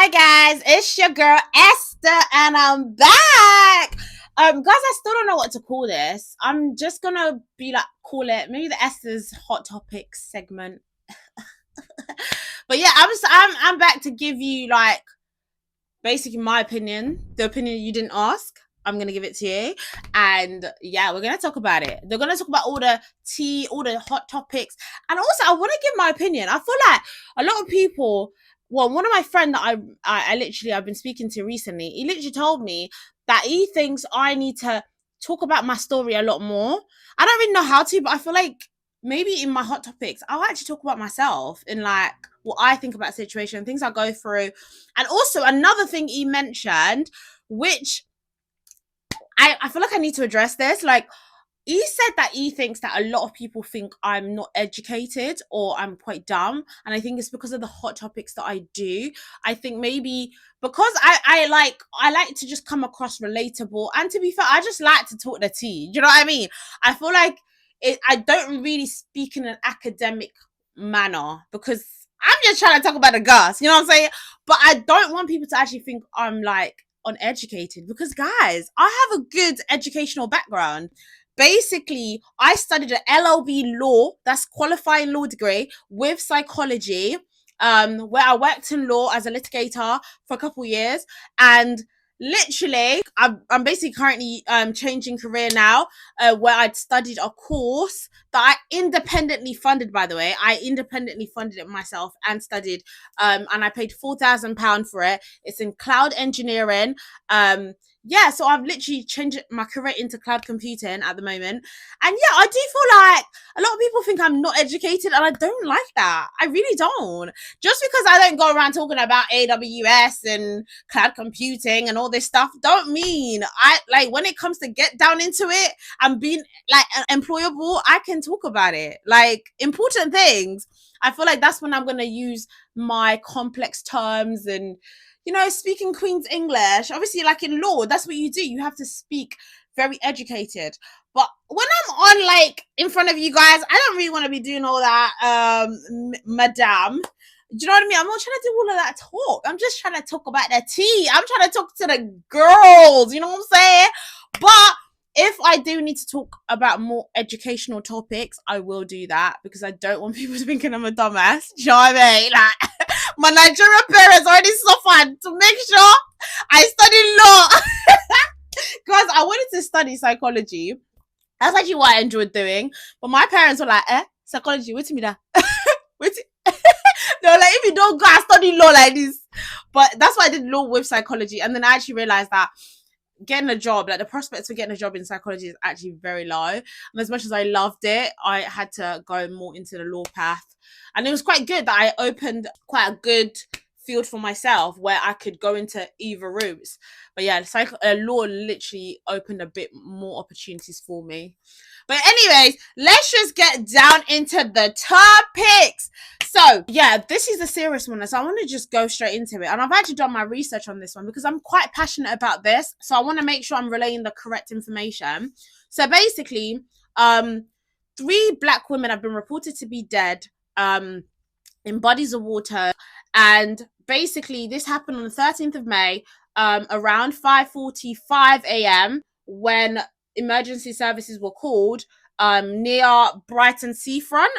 Hi guys, it's your girl Esther, and I'm back. Guys, I still don't know what to call this. I'm just gonna be like, call it maybe the Esther's Hot Topics segment. But yeah, I'm back to give you like basically my opinion, the opinion you didn't ask. I'm gonna give it to you, and yeah, we're gonna talk about it. They're gonna talk about all the tea, all the hot topics, and also I want to give my opinion. I feel like a lot of people. Well, one of my friends that I literally I've been speaking to recently, he literally told me that he thinks I need to talk about my story a lot more. I don't really know how to, but I feel like maybe in my hot topics, I'll actually talk about myself in like what I think about the situation, things I go through. And also another thing he mentioned, which I feel like I need to address this. Like he said that he thinks that a lot of people think I'm not educated or I'm quite dumb. And I think it's because of the hot topics that I do. I think maybe because I like to just come across relatable. And to be fair, I just like to talk the tea. Do you know what I mean? I feel like I don't really speak in an academic manner because I'm just trying to talk about the girls. You know what I'm saying? But I don't want people to actually think I'm like uneducated because guys, I have a good educational background. Basically, I studied an LLB law, that's qualifying law degree, with psychology, where I worked in law as a litigator for a couple of years. And literally, I'm basically currently changing career now, where I'd studied a course that I independently funded, by the way. I independently funded it myself and studied, and I paid £4,000 for it. It's in cloud engineering. Yeah, so I've literally changed my career into cloud computing at the moment. And yeah, I do feel like a lot of people think I'm not educated, and I don't like that. I really don't. Just because I don't go around talking about AWS and cloud computing and all this stuff, don't mean I like when it comes to get down into it and being like employable, I can talk about it. Like important things. I feel like that's when I'm gonna use my complex terms and speaking Queen's English. Obviously, like in law, that's what you do. You have to speak very educated. But when I'm on like in front of you guys, I don't really want to be doing all that, madam. Do you know what I mean? I'm not trying to do all of that talk. I'm just trying to talk about the tea. I'm trying to talk to the girls. You know what I'm saying? But if I do need to talk about more educational topics, I will do that because I don't want people thinking I'm a dumbass. Do you know what I mean? Like, my Nigerian parents already suffered to make sure I study law because I wanted to study psychology. That's actually what I enjoyed doing. But my parents were like, psychology, wait to me that. Wait. They were like, if you don't go and study law like this. But that's why I did law with psychology. And then I actually realized that getting a job, like the prospects for getting a job in psychology is actually very low. And as much as I loved it, I had to go more into the law path. And it was quite good that I opened quite a good field for myself where I could go into either routes. But yeah, law literally opened a bit more opportunities for me. But anyways, let's just get down into the topics. So yeah, this is a serious one. So I want to just go straight into it. And I've actually done my research on this one because I'm quite passionate about this. So I want to make sure I'm relaying the correct information. So basically, 3 Black women have been reported to be dead in bodies of water. And basically, this happened on the 13th of May, around 5:45 a.m. when emergency services were called near Brighton seafront.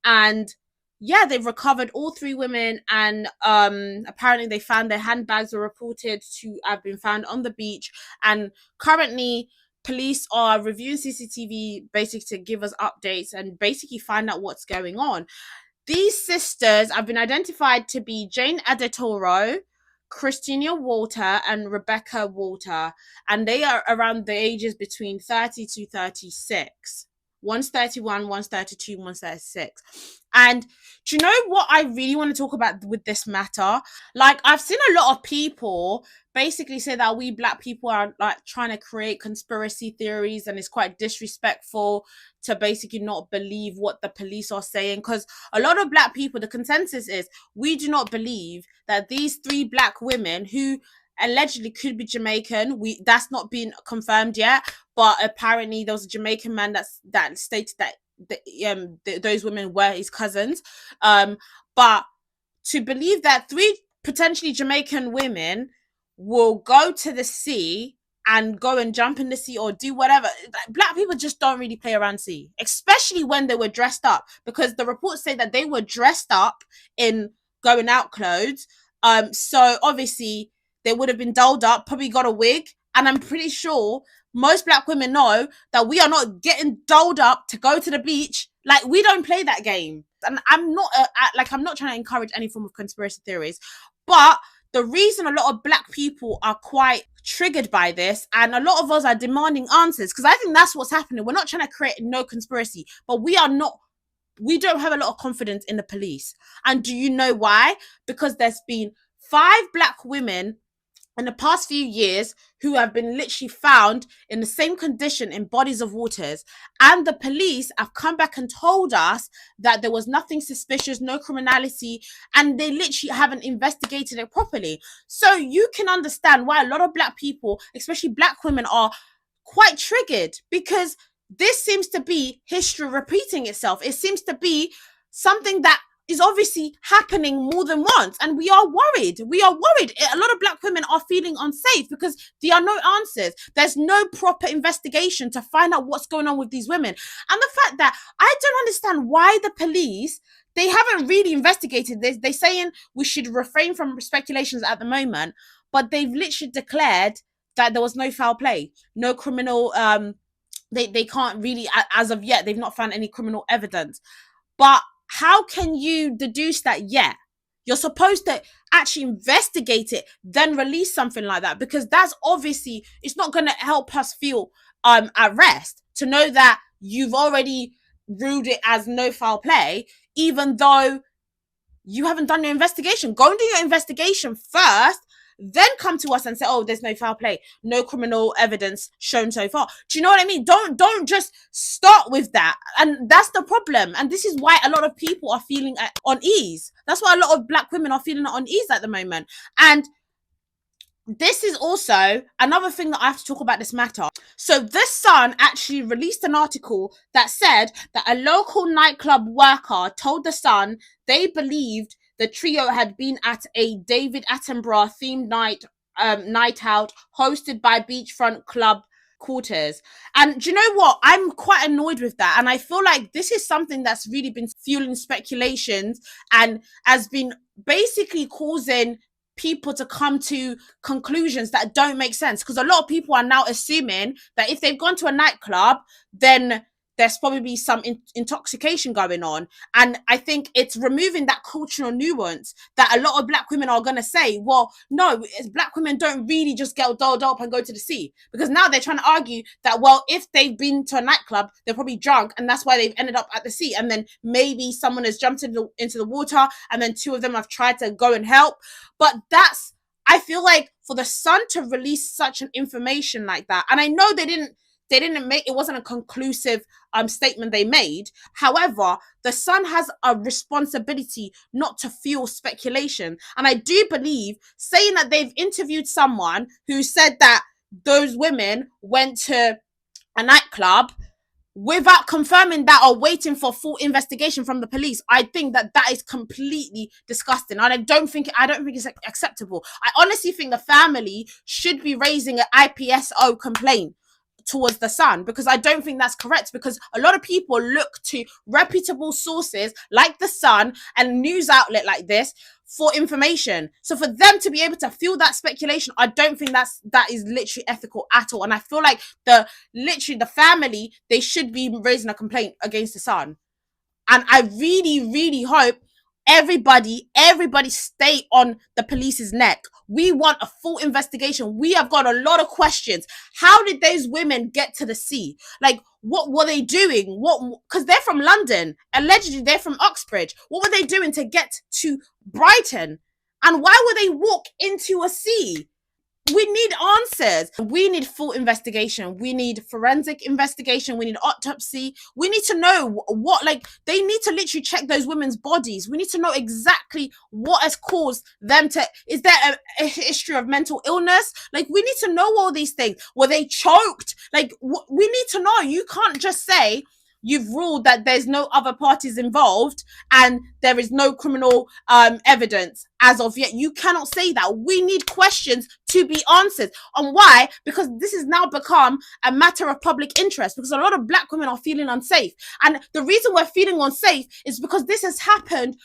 And yeah, they've recovered all 3 women, and apparently they found their handbags were reported to have been found on the beach. And currently police are reviewing CCTV basically to give us updates and basically find out what's going on. These sisters have been identified to be Jane Adetoro, Christina Walter, and Rebecca Walter, and they are around the ages between 30 to 36. One's 31, one's 32, one's 36. And do you know what I really want to talk about with this matter? Like, I've seen a lot of people basically say that we Black people are like trying to create conspiracy theories, and it's quite disrespectful to basically not believe what the police are saying, because a lot of Black people, the consensus is we do not believe that these 3 Black women who allegedly could be Jamaican, that's not been confirmed yet, but apparently there was a Jamaican man that stated that those women were his cousins. But to believe that 3 potentially Jamaican women will go to the sea and go and jump in the sea or do whatever. Black people just don't really play around sea, especially when they were dressed up, because the reports say that they were dressed up in going out clothes. So obviously they would have been dolled up, probably got a wig, and I'm pretty sure most black women know that we are not getting dolled up to go to the beach. Like, we don't play that game. And I'm not I'm not trying to encourage any form of conspiracy theories, but the reason a lot of black people are quite triggered by this, and a lot of us are demanding answers, because I think that's what's happening. We're not trying to create no conspiracy, but we don't have a lot of confidence in the police. And do you know why? Because there's been 5 black women in the past few years who have been literally found in the same condition in bodies of waters, and the police have come back and told us that there was nothing suspicious, no criminality, and they literally haven't investigated it properly. So you can understand why a lot of black people, especially black women, are quite triggered, because this seems to be history repeating itself. It seems to be something that is obviously happening more than once, and we are worried. A lot of black women are feeling unsafe because there are no answers. There's no proper investigation to find out what's going on with these women. And the fact that I don't understand why the police, they haven't really investigated this. They're saying we should refrain from speculations at the moment, but they've literally declared that there was no foul play, no criminal they can't really, as of yet, they've not found any criminal evidence. But how can you deduce that yet? You're supposed to actually investigate it, then release something like that, because that's obviously, it's not going to help us feel at rest to know that you've already ruled it as no foul play, even though you haven't done your investigation. Go and do your investigation first, then come to us and say, oh, there's no foul play, no criminal evidence shown so far. Do you know what I mean? Don't just start with that. And that's the problem. And this is why a lot of people are feeling at unease. That's why a lot of black women are feeling at unease at the moment. And this is also another thing that I have to talk about this matter. So The Sun actually released an article that said that a local nightclub worker told The Sun they believed the trio had been at a David Attenborough themed night out hosted by Beachfront Club Quarters. And do you know what? I'm quite annoyed with that. And I feel like this is something that's really been fueling speculations and has been basically causing people to come to conclusions that don't make sense, because a lot of people are now assuming that if they've gone to a nightclub, then there's probably some intoxication going on. And I think it's removing that cultural nuance that a lot of black women are going to say, well, no, black women don't really just get dolled up and go to the sea. Because now they're trying to argue that, well, if they've been to a nightclub, they're probably drunk, and that's why they've ended up at the sea. And then maybe someone has jumped into the water, and then 2 of them have tried to go and help. But that's, I feel like for the Sun to release such an information like that, and I know they didn't make, it wasn't a conclusive statement they made. However, the Sun has a responsibility not to fuel speculation. And I do believe saying that they've interviewed someone who said that those women went to a nightclub without confirming that or waiting for full investigation from the police, I think that that is completely disgusting. And I don't think it's acceptable. I honestly think the family should be raising an IPSO complaint towards the Sun, because I don't think that's correct, because a lot of people look to reputable sources like the Sun and news outlet like this for information. So for them to be able to fuel that speculation, I don't think that is literally ethical at all. And I feel like the family, they should be raising a complaint against the Sun. And I really, really hope everybody stay on the police's neck. We want a full investigation. We have got a lot of questions. How did those women get to the sea? Like, what were they doing? Because they're from London. Allegedly, they're from Uxbridge. What were they doing to get to Brighton? And why would they walk into a sea? We need answers. We need full investigation. We need forensic investigation. We need autopsy. We need to know what, like, they need to literally check those women's bodies. We need to know exactly what has caused them to, is there a history of mental illness? Like, we need to know all these things. Were they choked? Like, we need to know. You can't just say, you've ruled that there's no other parties involved and there is no criminal evidence as of yet. You cannot say that. We need questions to be answered. On why? Because this has now become a matter of public interest, because a lot of black women are feeling unsafe. And the reason we're feeling unsafe is because this has happened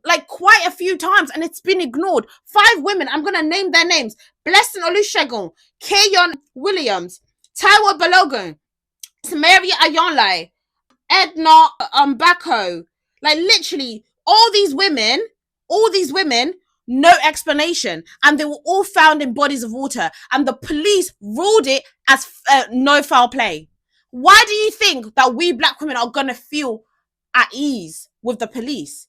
like quite a few times and it's been ignored. 5 women, I'm going to name their names: Blessing Olusegun, Kayon Williams, Taiwo Balogun, Mary Ayonlai, Edna Bako. Like literally all these women, no explanation. And they were all found in bodies of water. And the police ruled it as no foul play. Why do you think that we black women are going to feel at ease with the police?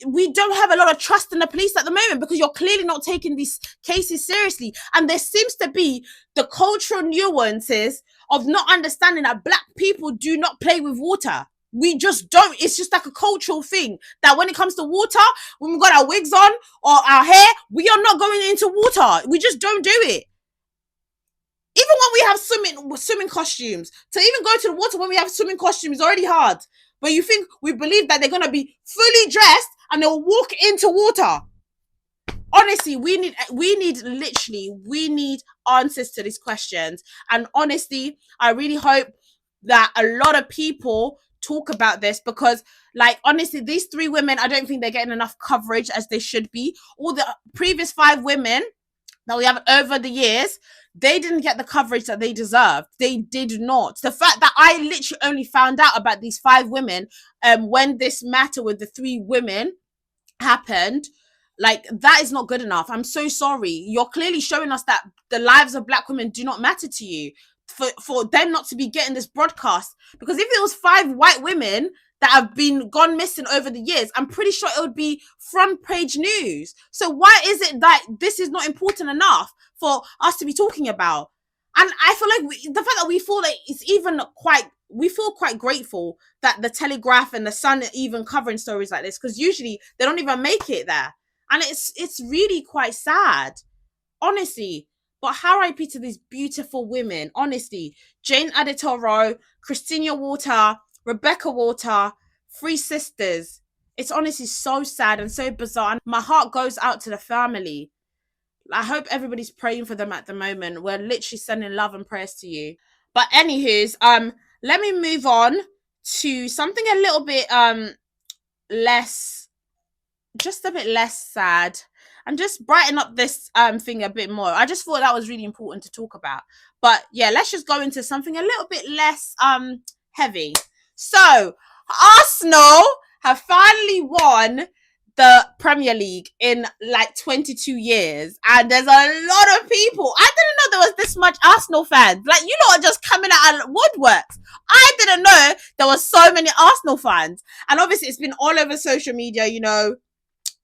We don't have a lot of trust in the police at the moment because you're clearly not taking these cases seriously. And there seems to be the cultural nuances of not understanding that black people do not play with water. We just don't. It's just like a cultural thing that when it comes to water, when we've got our wigs on or our hair, we are not going into water. We just don't do it. Even when we have swimming costumes, to even go to the water when we have swimming costumes is already hard. But you think we believe that they're going to be fully dressed and they'll walk into water? Honestly, we need answers to these questions. And honestly, I really hope that a lot of people talk about this, because like honestly, these 3 women, I don't think they're getting enough coverage as they should be. All the previous 5 women that we have over the years, they didn't get the coverage that they deserved. They did not. The fact that I literally only found out about these 5 women when this matter with the 3 women happened, like that is not good enough. I'm so sorry. You're clearly showing us that the lives of black women do not matter to you for them not to be getting this broadcast. Because if it was 5 white women that have been gone missing over the years, I'm pretty sure it would be front page news. So why is it that this is not important enough for us to be talking about? And I feel like the fact that we feel like it's even we feel quite grateful that the Telegraph and the Sun are even covering stories like this, because usually they don't even make it there. And it's really quite sad, honestly. But RIP to these beautiful women, honestly. Jane Adetoro, Christina Walter, Rebecca Walter, 3 sisters. It's honestly so sad and so bizarre. And my heart goes out to the family. I hope everybody's praying for them at the moment. We're literally sending love and prayers to you. But anywho's, let me move on to something a little bit just a bit less sad, and just brighten up this thing a bit more. I just thought that was really important to talk about. But yeah, let's just go into something a little bit less heavy. So Arsenal have finally won the Premier League in like 22 years, and there's a lot of people. I didn't know there was this much Arsenal fans. Like, you lot are just coming out of woodworks. I didn't know there was so many Arsenal fans. And obviously it's been all over social media, you know,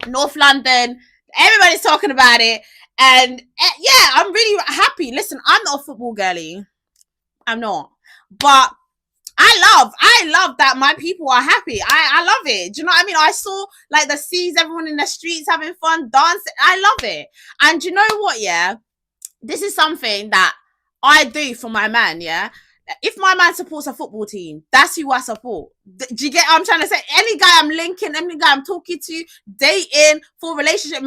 North London, everybody's talking about it. And yeah, I'm really happy. Listen, I'm not a football girly. I'm not. But I love that my people are happy. I love it. Do you know what I mean? I saw like the scenes, everyone in the streets having fun, dancing. I love it. And you know what? Yeah, this is something that I do for my man. Yeah. If my man supports a football team, that's who I support. Do you get what I'm trying to say? Any guy I'm linking, any guy I'm talking to, dating, full relationship,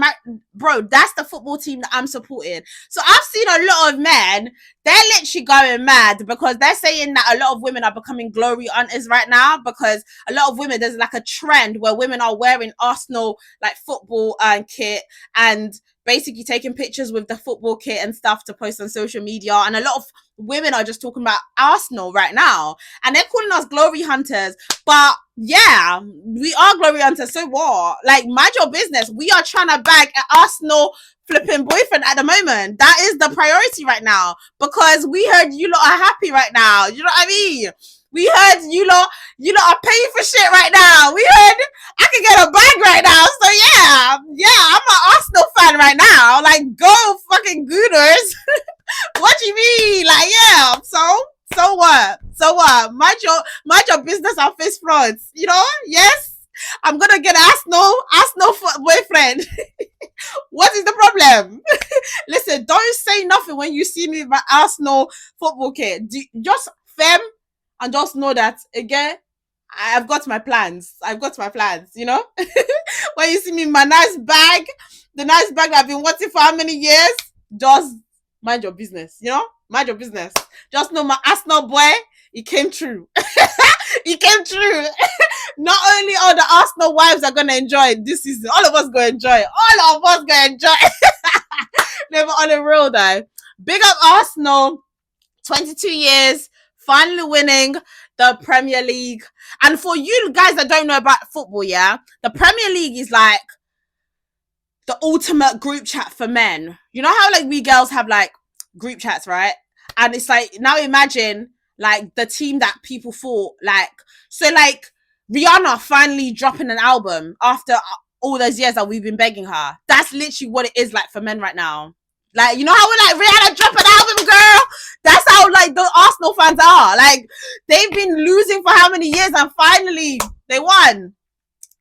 bro, that's the football team that I'm supporting. So I've seen a lot of men, they're literally going mad because they're saying that a lot of women are becoming glory hunters right now, because a lot of women, there's like a trend where women are wearing Arsenal like football kit and basically taking pictures with the football kit and stuff to post on social media. And a lot of women are just talking about Arsenal right now, and they're calling us glory hunters. But yeah, we are glory hunters. So what? Like, mind your business. We are trying to bag an Arsenal flipping boyfriend at the moment. That is the priority right now, because we heard you lot are happy right now. You know what I mean? We heard you lot are paying for shit right now. We heard I can get a bag right now. So yeah, I'm an Arsenal fan right now. Like, go fucking Gooners. What do you mean? Like, yeah. So what? So what? Mind your business on face fronts. You know? Yes. I'm gonna get Arsenal boyfriend. What is the problem? Listen, don't say nothing when you see me with my Arsenal football kit. Just fem and just know that again. I've got my plans. I've got my plans, you know? When you see me in my nice bag, the nice bag that I've been wanting for how many years, just mind your business, you know? Mind your business. Just know my Arsenal boy, he came true. He came true. Not only all the Arsenal wives are gonna enjoy this season, all of us gonna enjoy. All of us gonna enjoy. Never on the real though. Big up Arsenal. 22 years, finally winning the Premier League. And for you guys that don't know about football, yeah, the Premier League is like the ultimate group chat for men. You know how like we girls have like group chats, right? And it's like now imagine like the team that people thought like so like Rihanna finally dropping an album after all those years that we've been begging her. That's literally what it is like for men right now. Like, you know how we're like, Rihanna, drop an album, girl? That's how, like, the Arsenal fans are. Like, they've been losing for how many years, and finally, they won.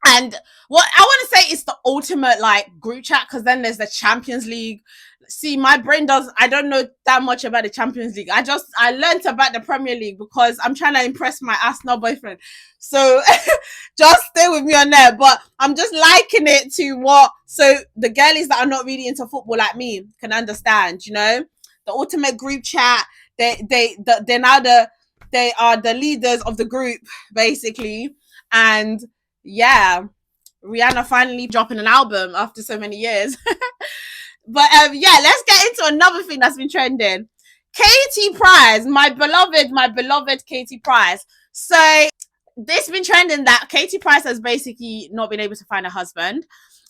And what I want to say is the ultimate, like, group chat, because then there's the Champions League. See, my brain I don't know that much about the Champions League. I learned about the Premier League because I'm trying to impress my Arsenal boyfriend. So just stay with me on there. But I'm just liking it to what, so the girlies that are not really into football like me can understand, you know, the ultimate group chat. They are the leaders of the group, basically. And yeah, Rihanna finally dropping an album after so many years. But yeah, let's get into another thing that's been trending. Katie Price, my beloved Katie Price. So this been trending that Katie Price has basically not been able to find a husband.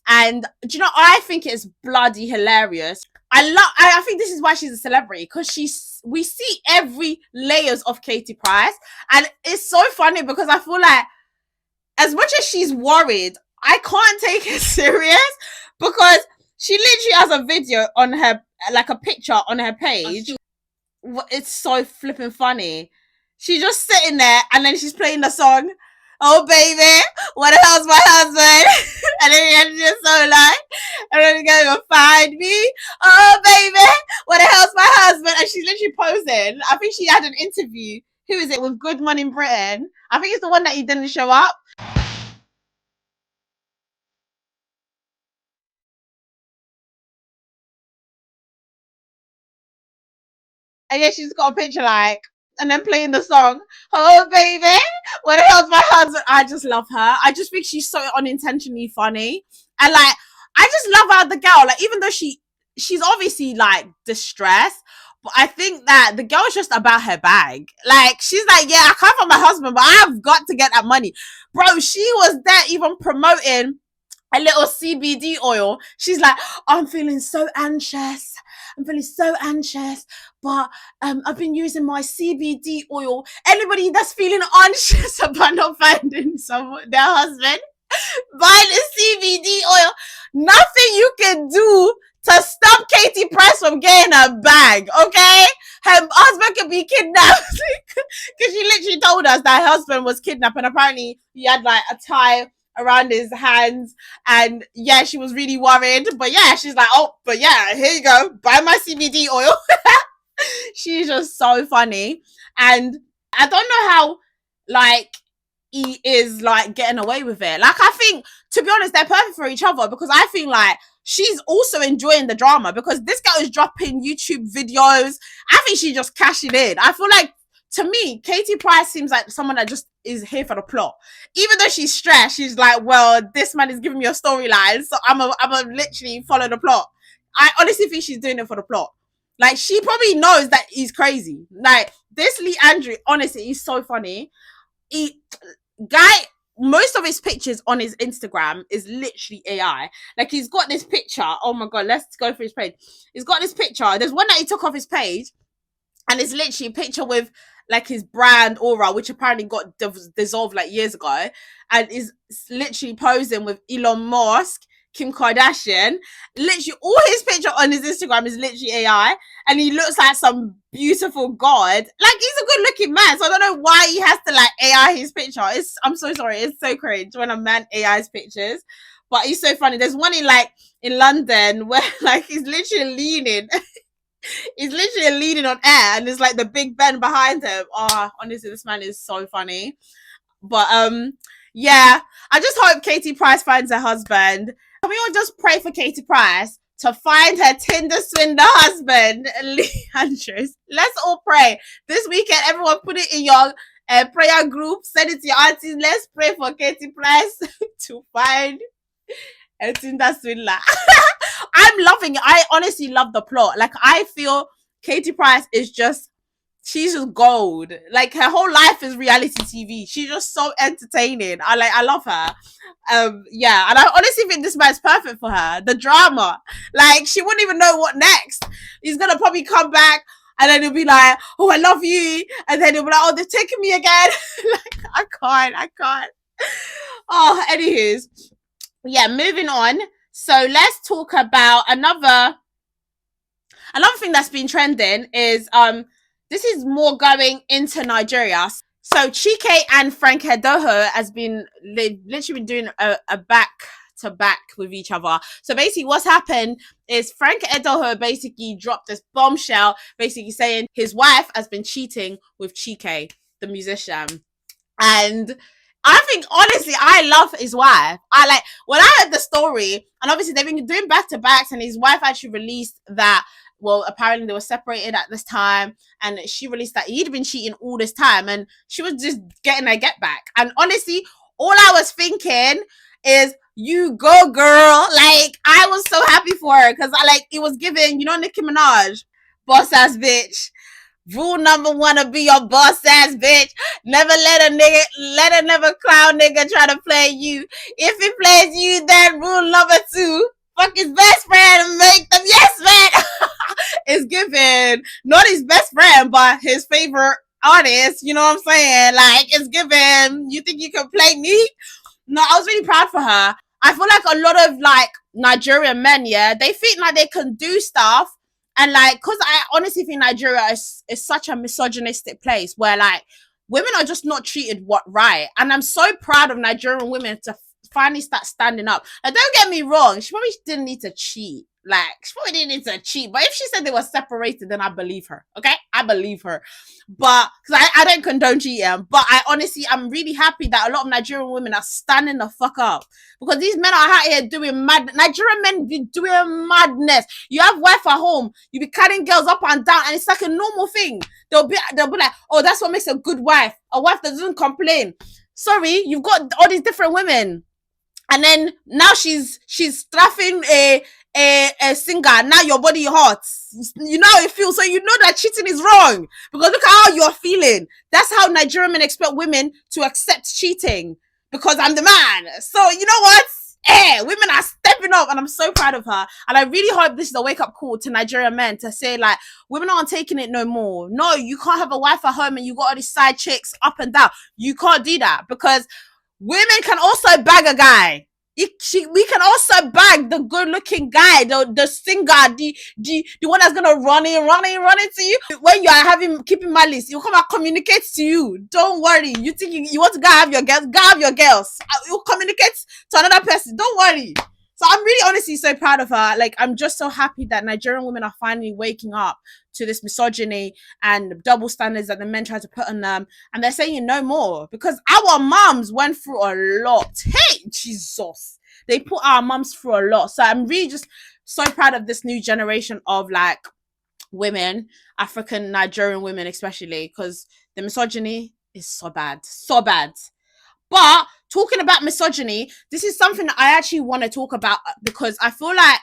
And do you know, I think it's bloody hilarious. I think this is why she's a celebrity, because we see every layers of Katie Price. And it's so funny because I feel like as much as she's worried, I can't take her serious, because she literally has a video on her, like a picture on her page. It's so flipping funny. She's just sitting there and then she's playing the song, "Oh baby, what the hell's my husband?" And then she's just so like, "And then you're gonna find me. Oh baby, what the hell's my husband?" And she's literally posing. I think she had an interview. Who is it with Good Morning Britain? I think it's the one that he didn't show up. And yeah, she's got a picture like, and then playing the song, "Oh baby, what the hell's my husband?" I just love her. I just think she's so unintentionally funny. And like, I just love how the girl, like, even though she's obviously like distressed, but I think that the girl is just about her bag. Like, she's like, yeah, I can't find my husband, but I've got to get that money. Bro, she was there even promoting a little CBD oil. She's like, "I'm feeling so anxious. I'm feeling so anxious, but I've been using my CBD oil." Anybody that's feeling anxious about not finding their husband, buy the CBD oil. Nothing you can do to stop Katie Price from getting her bag, okay? Her husband could be kidnapped, because she literally told us that her husband was kidnapped, and apparently he had like a tie around his hands, and yeah, she was really worried. But yeah, she's like, "Oh, but yeah, here you go, buy my CBD oil." She's just so funny. And I don't know how like he is like getting away with it. Like, I think, to be honest, they're perfect for each other, because I think like she's also enjoying the drama, because this girl is dropping YouTube videos. I think she's just cashing in. I feel like, to me, Katie Price seems like someone that just is here for the plot. Even though she's stressed, she's like, well, this man is giving me a storyline, so I'm a literally follow the plot. I honestly think she's doing it for the plot. Like, she probably knows that he's crazy. Like, this Lee Andrew, honestly, he's so funny. Guy, most of his pictures on his Instagram is literally AI. Like, he's got this picture. Oh my god, let's go through his page. He's got this picture. There's one that he took off his page, and it's literally a picture with like his brand aura, which apparently got dissolved like years ago, and is literally posing with Elon Musk, Kim Kardashian. Literally all his picture on his Instagram is literally AI, and he looks like some beautiful god. Like, he's a good looking man, so I don't know why he has to like AI his picture. I'm so sorry, it's so cringe when a man AI's pictures, but he's so funny. There's one in London where like he's literally leaning he's literally leaning on air, and there's like the Big Ben behind him. Oh, honestly, this man is so funny. But yeah, I just hope Katie Price finds her husband. Can we all just pray for Katie Price to find her Tinder swindler husband, Leandros? Let's all pray this weekend. Everyone, put it in your prayer group. Send it to your aunties. Let's pray for Katie Price to find a Tinder swindler. I'm loving it. I honestly love the plot. Like, I feel Katie Price is just, she's just gold. Like, her whole life is reality TV. She's just so entertaining. I love her. Yeah, and I honestly think this man's perfect for her. The drama, like, she wouldn't even know what next. He's gonna probably come back, and then he'll be like, "Oh, I love you," and then he'll be like, "Oh, they're taking me again." Like, I can't. Oh, anywho's, yeah, moving on. So let's talk about another thing that's been trending is this is more going into Nigeria. So Chike and Frank Edoho has been literally been doing a back to back with each other. So basically what's happened is Frank Edoho basically dropped this bombshell basically saying his wife has been cheating with Chike, the musician. And I think honestly, I love his wife. I like when I heard the story, and obviously they've been doing back to backs, and his wife actually released that. Well, apparently they were separated at this time, and she released that he'd been cheating all this time, and she was just getting her get back. And honestly, all I was thinking is, "You go, girl!" Like, I was so happy for her because I like it was giving, Nicki Minaj, boss ass bitch. Rule number one to be your boss ass bitch. Never let a never clown nigga try to play you. If he plays you, then rule number two, fuck his best friend and make them yes man. It's given not his best friend, but his favorite artist. You know what I'm saying? Like, it's given. You think you can play me? No, I was really proud for her. I feel like a lot of like Nigerian men, yeah, they think like they can do stuff. And like, because I honestly think Nigeria is such a misogynistic place where like women are just not treated right. And I'm so proud of Nigerian women to finally start standing up. And don't get me wrong, she probably didn't need to cheat. Like, she probably didn't need to cheat. But if she said they were separated, then I believe her. Okay? I believe her. But, because I don't condone cheating. But I'm really happy that a lot of Nigerian women are standing the fuck up. Because these men are out here doing mad. Nigerian men be doing madness. You have wife at home. You be carrying girls up and down. And it's like a normal thing. They'll be like, oh, that's what makes a good wife. A wife that doesn't complain. Sorry, you've got all these different women. And then now she's strapping a singer. Now your body hurts. You know how it feels. So you know that cheating is wrong. Because look at how you're feeling. That's how Nigerian men expect women to accept cheating. Because I'm the man. So you know what? Women are stepping up, and I'm so proud of her. And I really hope this is a wake-up call to Nigerian men to say, like, women aren't taking it no more. No, you can't have a wife at home and you got all these side chicks up and down. You can't do that because women can also bag a guy. We can also bag the good-looking guy, the singer, the one that's gonna run into you when you are keeping malice. He'll come and communicate to you. Don't worry. You think you want to go have your girls? Go have your girls. You'll communicate to another person. Don't worry. So I'm really honestly so proud of her. Like, I'm just so happy that Nigerian women are finally waking up to this misogyny and double standards that the men try to put on them. And they're saying no more because our mums went through a lot. Hey, Jesus. They put our mums through a lot. So I'm really just so proud of this new generation of like women, African Nigerian women especially, because the misogyny is so bad. So bad. But talking about misogyny, this is something that I actually want to talk about because I feel like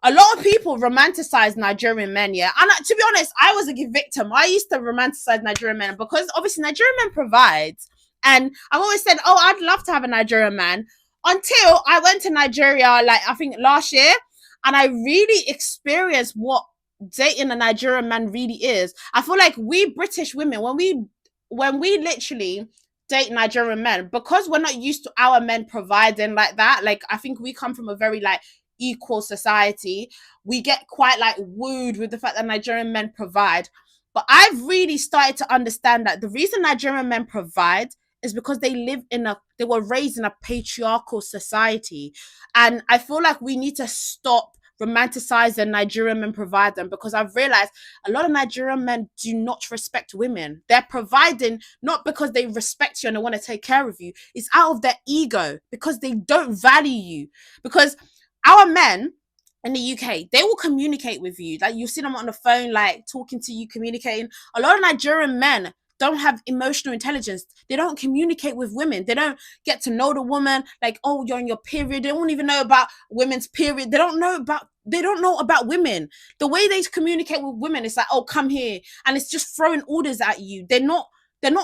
a lot of people romanticize Nigerian men, yeah. And to be honest, I was a victim. I used to romanticize Nigerian men because obviously Nigerian men provides. And I've always said, oh, I'd love to have a Nigerian man until I went to Nigeria, like I think last year. And I really experienced what dating a Nigerian man really is. I feel like we British women, when we literally date Nigerian men, because we're not used to our men providing like that. Like, I think we come from a very like equal society. We get quite like wooed with the fact that Nigerian men provide. But I've really started to understand that the reason Nigerian men provide is because they were raised in a patriarchal society. And I feel like we need to stop romanticize the Nigerian men providing, because I've realized a lot of Nigerian men do not respect women. They're providing not because they respect you and they want to take care of you. It's out of their ego, because they don't value you. Because our men in the UK, they will communicate with you. Like, you see them on the phone, like talking to you, communicating. A lot of Nigerian men don't have emotional intelligence. They don't communicate with women. They don't get to know the woman. Like, oh, you're on your period. They don't even know about women's period. They don't know about women. The way they communicate with women is like, oh, come here. And it's just throwing orders at you. They're not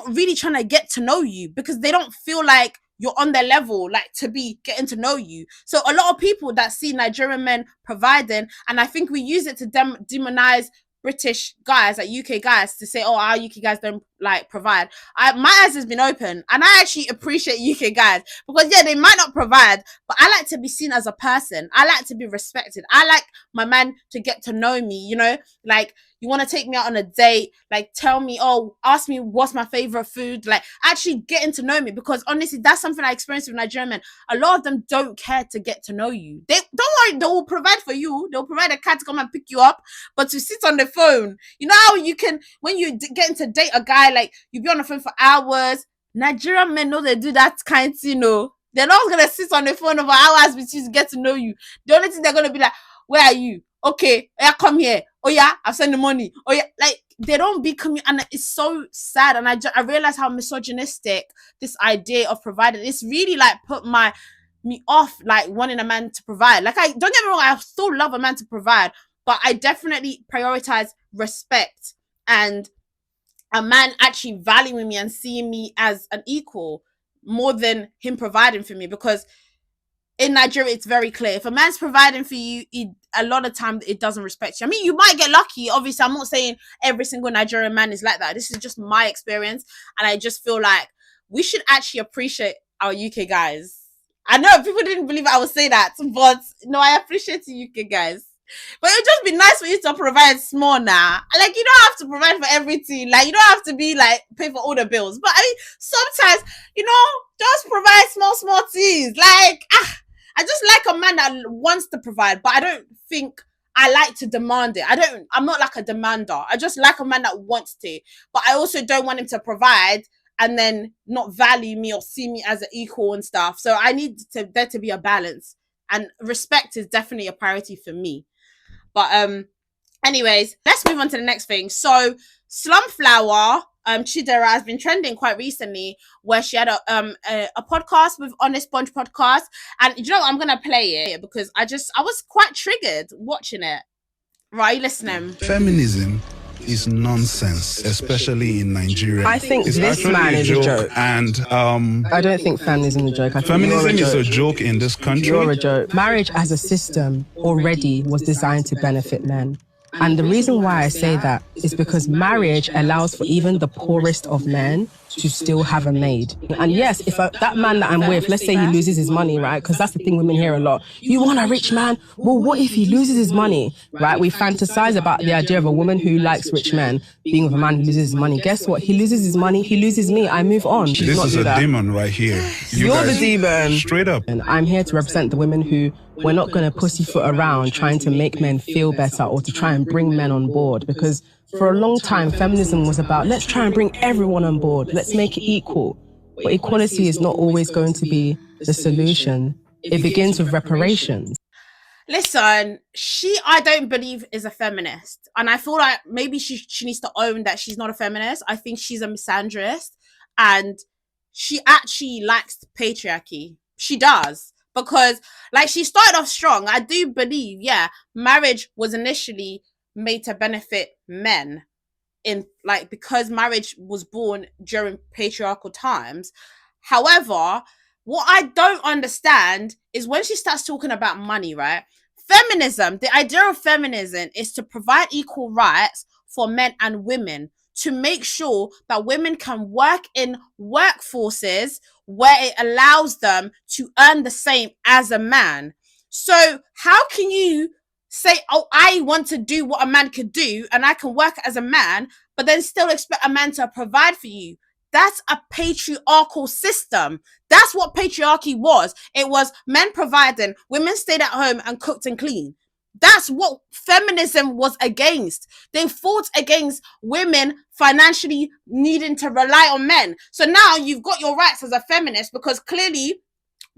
really trying to get to know you, because they don't feel like you're on their level, like, to be getting to know you. So a lot of people that see Nigerian men providing, and I think we use it to demonize British guys, like UK guys, to say, oh, our UK guys don't like provide. My eyes has been open, and I actually appreciate UK guys, because yeah, they might not provide, but I like to be seen as a person. I like to be respected. I like my man to get to know me, you know, like, you want to take me out on a date, like, tell me, oh, ask me what's my favorite food, like, actually getting to know me. Because honestly, that's something I experienced with Nigerian men. A lot of them don't care to get to know you. They don't worry, they will provide for you. They'll provide a car to come and pick you up, but to sit on the phone, you know how you can, when you get to date a guy, like, you be on the phone for hours. Nigerian men know they do that kind of, you know. They're not gonna sit on the phone over hours with you to get to know you. The only thing they're gonna be like, where are you? Okay, yeah, come here. Oh yeah, I've sent the money. Oh yeah, like, they don't become, and it's so sad. And I realize how misogynistic this idea of providing. It's really like put me off, like, wanting a man to provide. Like, I don't get me wrong, I still love a man to provide, but I definitely prioritize respect and a man actually valuing me and seeing me as an equal, more than him providing for me. Because in Nigeria, it's very clear. If a man's providing for you, a lot of time it doesn't respect you. I mean, you might get lucky. Obviously, I'm not saying every single Nigerian man is like that. This is just my experience. And I just feel like we should actually appreciate our UK guys. I know people didn't believe I would say that, but no, I appreciate the UK guys. But it would just be nice for you to provide small now. Like, you don't have to provide for everything. Like, you don't have to be like, pay for all the bills. But I mean, sometimes, you know, just provide small things. Like, I just like a man that wants to provide, but I don't think I like to demand it. I'm not like a demander. I just like a man that wants to, but I also don't want him to provide and then not value me or see me as an equal and stuff. So I need there to be a balance, and respect is definitely a priority for me. But anyways, let's move on to the next thing. So Slumflower, Chidera, has been trending quite recently, where she had a podcast with Honest Bunch podcast. And you know what? I'm gonna play it because I was quite triggered watching it. Right, listening. Feminism is nonsense, especially in Nigeria. I think this man is a joke. And I don't think feminism is a joke. I think feminism is a joke in this country. You're a joke. Marriage as a system already was designed to benefit men. And the reason why I say that is because marriage allows for even the poorest of men to still have a maid. And yes, if that man that I'm with, let's say he loses his money, right? Because that's the thing women hear a lot. You want a rich man? Well, what if he loses his money, right? We fantasize about the idea of a woman who likes rich men being with a man who loses his money. Guess what? He loses his money, he loses me, I move on. This is a demon right here. You're the demon. Straight up. And I'm here to represent the women who we're not going to pussyfoot around trying to make men feel better or to try and bring men on board, because for a long time, feminism was about, let's try and bring everyone on board. Let's make it equal. But equality is not always going to be the solution. It begins with reparations. Listen, I don't believe is a feminist. And I feel like maybe she needs to own that she's not a feminist. I think she's a misandrist. And she actually likes patriarchy. She does. Because, like, she started off strong. I do believe, yeah, marriage was initially made to benefit men, because marriage was born during patriarchal times. However, what I don't understand is when she starts talking about money, right? Feminism, the idea of feminism is to provide equal rights for men and women, to make sure that women can work in workforces where it allows them to earn the same as a man. So how can you say, oh, I want to do what a man could do and I can work as a man, but then still expect a man to provide for you? That's a patriarchal system. That's what patriarchy was. It was men providing, women stayed at home and cooked and cleaned. That's what feminism was against. They fought against women financially needing to rely on men. So now you've got your rights as a feminist, because clearly,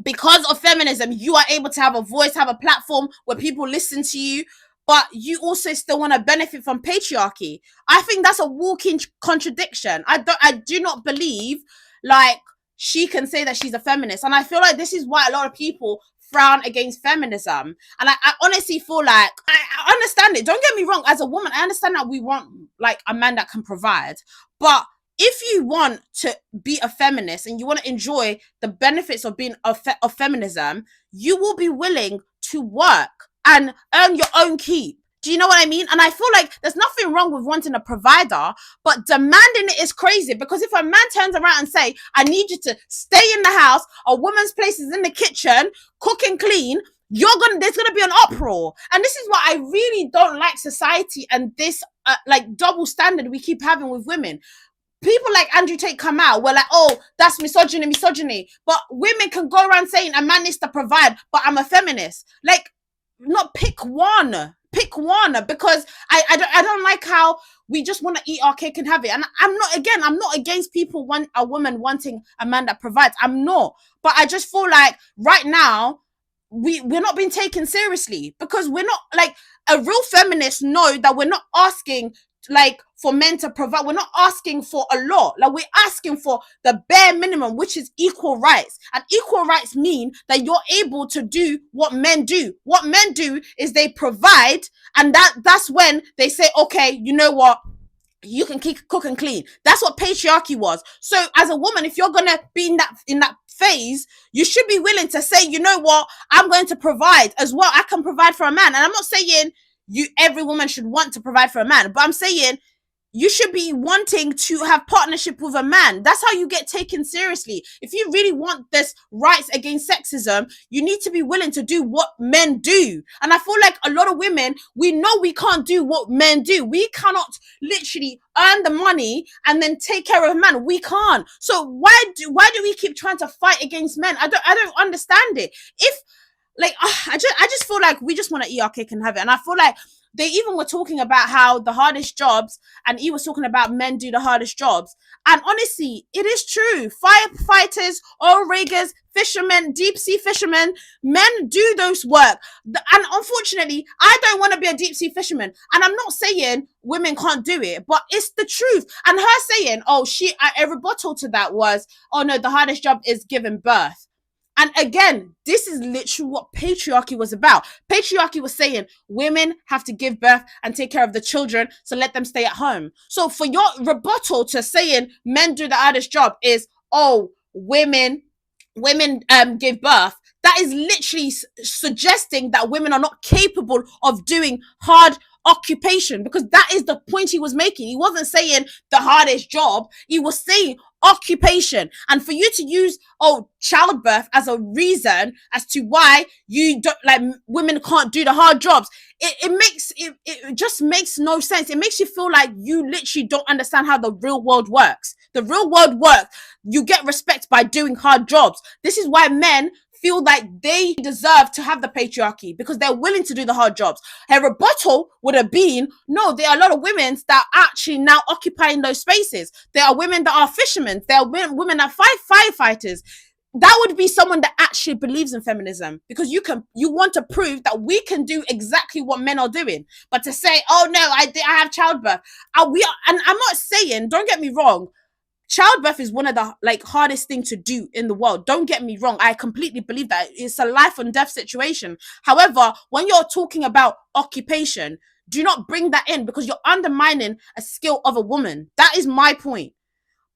because of feminism, you are able to have a voice, have a platform where people listen to you, but you also still want to benefit from patriarchy. I think that's a walking contradiction. I do not believe like she can say that she's a feminist. And I feel like this is why a lot of people frown against feminism. And I honestly feel like I understand it. Don't get me wrong. As a woman, I understand that we want like a man that can provide. But if you want to be a feminist and you want to enjoy the benefits of being of feminism, you will be willing to work and earn your own keep. Do you know what I mean? And I feel like there's nothing wrong with wanting a provider, but demanding it is crazy. Because if a man turns around and say, I need you to stay in the house, a woman's place is in the kitchen, cook and clean, there's gonna be an uproar. And this is why I really don't like society and this like double standard we keep having with women. People like Andrew Tate come out, we're like, oh, that's misogyny. But women can go around saying a man needs to provide, but I'm a feminist. Like, not pick one, because I don't like how we just want to eat our cake and have it. And I'm not against people want a woman wanting a man that provides. I'm not, but I just feel like right now we're not being taken seriously, because we're not like a real feminist know that we're not asking like for men to provide. We're not asking for a lot. Like, we're asking for the bare minimum, which is equal rights. And equal rights mean that you're able to do what men do. What men do is they provide, and that's when they say, okay, you know what, you can cook and clean. That's what patriarchy was. So as a woman, if you're gonna be in that phase, you should be willing to say, you know what, I'm going to provide as well. I can provide for a man. And I'm not saying every woman should want to provide for a man, but I'm saying you should be wanting to have partnership with a man. That's how you get taken seriously. If you really want this rights against sexism, you need to be willing to do what men do. And I feel like a lot of women, we know we can't do what men do. We cannot literally earn the money and then take care of a man. We can't. So why do we keep trying to fight against men? I don't understand it. If like, I just feel like we just want to eat our cake and have it. And I feel like they even were talking about how the hardest jobs, and he was talking about men do the hardest jobs. And honestly, it is true. Firefighters, oil riggers, fishermen, deep sea fishermen, men do those work. And unfortunately, I don't want to be a deep sea fisherman. And I'm not saying women can't do it, but it's the truth. And her saying, oh, a rebuttal to that was, oh no, the hardest job is giving birth. And again, this is literally what patriarchy was about. Patriarchy was saying women have to give birth and take care of the children, so let them stay at home. So for your rebuttal to saying men do the hardest job is, oh, women give birth, that is literally suggesting that women are not capable of doing hard occupation, because that is the point he was making. He wasn't saying the hardest job, he was saying occupation. And for you to use childbirth as a reason as to why you don't like women can't do the hard jobs, it just makes no sense. It makes you feel like you literally don't understand how the real world works. The real world works. You get respect by doing hard jobs. This is why men feel like they deserve to have the patriarchy, because they're willing to do the hard jobs. Her rebuttal would have been, no, there are a lot of women that are actually now occupying those spaces. There are women that are fishermen. There are women that are firefighters. That would be someone that actually believes in feminism, because you want to prove that we can do exactly what men are doing. But to say, oh no, I have childbirth, and I'm not saying, don't get me wrong, childbirth is one of the hardest thing to do in the world. Don't get me wrong. I completely believe that it's a life and death situation. However, when you're talking about occupation, do not bring that in, because you're undermining a skill of a woman. That is my point.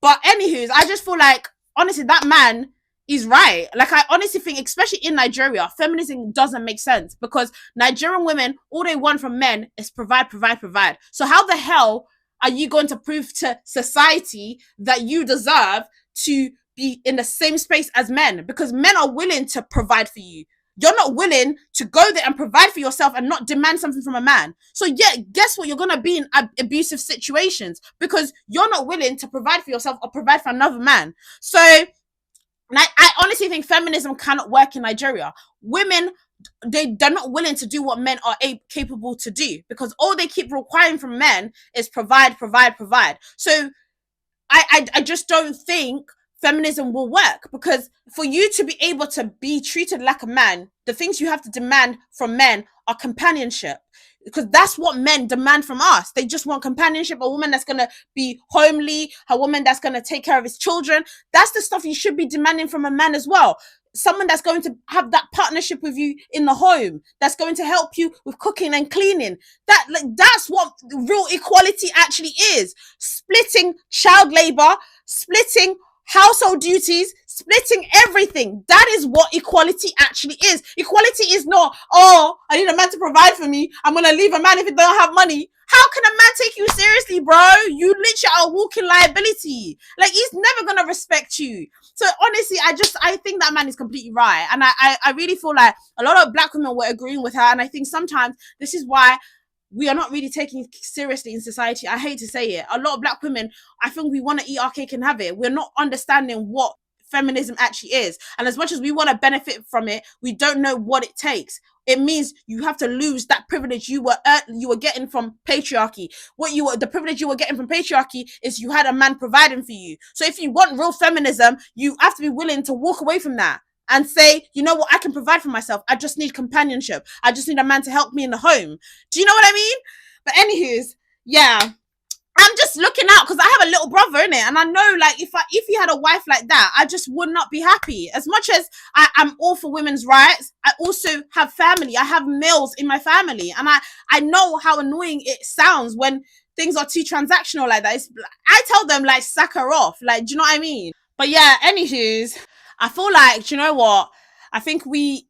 But anywho, I just feel like, honestly, that man is right. Like, I honestly think, especially in Nigeria, feminism doesn't make sense, because Nigerian women, all they want from men is provide. So how the hell are you going to prove to society that you deserve to be in the same space as men? Because men are willing to provide for you. You're not willing to go there and provide for yourself and not demand something from a man. So yeah, guess what? You're going to be in abusive situations, because you're not willing to provide for yourself or provide for another man. So I honestly think feminism cannot work in Nigeria. Women they're not willing to do what men are capable to do, because all they keep requiring from men is provide. So I just don't think feminism will work, because for you to be able to be treated like a man, the things you have to demand from men are companionship, because that's what men demand from us. They just want companionship, a woman that's going to be homely, a woman that's going to take care of his children. That's the stuff you should be demanding from a man as well. Someone that's going to have that partnership with you in the home, that's going to help you with cooking and cleaning. That's what real equality actually is. Splitting child labor, splitting household duties, splitting everything. That is what equality actually is. Equality is not, oh, I need a man to provide for me, I'm gonna leave a man if he don't have money. How can a man take you seriously, bro? You literally are a walking liability. Like, he's never gonna respect you. So honestly, I think that man is completely right. And I really feel like a lot of black women were agreeing with her. And I think sometimes this is why we are not really taking seriously in society. I hate to say it. A lot of black women, I think we want to eat our cake and have it. We're not understanding what feminism actually is. And as much as we want to benefit from it, we don't know what it takes. It means you have to lose that privilege you were getting from patriarchy. The privilege you were getting from patriarchy is you had a man providing for you. So if you want real feminism, you have to be willing to walk away from that and say, you know what, I can provide for myself. I just need companionship. I just need a man to help me in the home. Do you know what I mean? But anywho's, yeah, I'm just looking out because I have a little brother in it, and I know, like, if he had a wife like that, I just would not be happy. As much as I'm all for women's rights, I also have family. I have males in my family, and I know how annoying it sounds when things are too transactional like that. I tell them, like, sack her off. Like, do you know what I mean? But yeah, anywho's, I feel like, do you know what? I think we've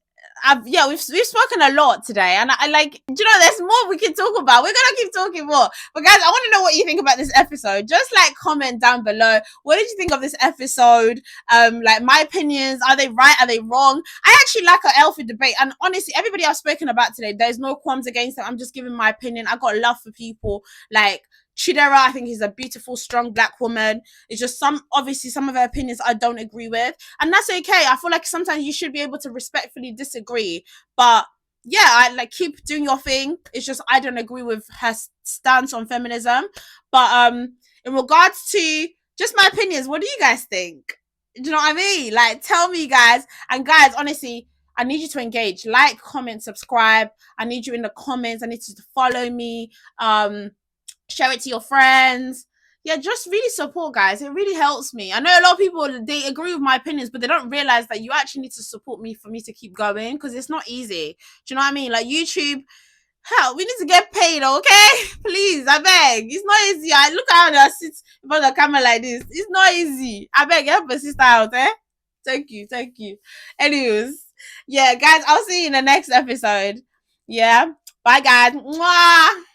spoken a lot today, and I like, do you know, there's more we can talk about. We're gonna keep talking more. But guys, I want to know what you think about this episode. Just like comment down below. What did you think of this episode? Like, my opinions, are they right? Are they wrong? I actually like a healthy debate, and honestly, everybody I've spoken about today, there's no qualms against them. I'm just giving my opinion. I got love for people like Chidera. I think is a beautiful, strong black woman. It's just some of her opinions I don't agree with, and that's okay. I feel like sometimes you should be able to respectfully disagree, but yeah, I like, keep doing your thing. It's just I don't agree with her stance on feminism. But in regards to just my opinions, what do you guys think? Do you know what I mean? Like, tell me, guys. And guys, honestly, I need you to engage, like, comment, subscribe. I need you in the comments. I need you to follow me. Share it to your friends. Yeah, just really support, guys. It really helps me. I know a lot of people, they agree with my opinions, but they don't realize that you actually need to support me for me to keep going, because it's not easy. Do you know what I mean? Like, YouTube, hell, we need to get paid, okay? Please, I beg. It's not easy. I look around and I sit in front of the camera like this. It's not easy. I beg, help a sister out, eh? Thank you. Anyways, yeah, guys, I'll see you in the next episode. Yeah, bye, guys. Mwah.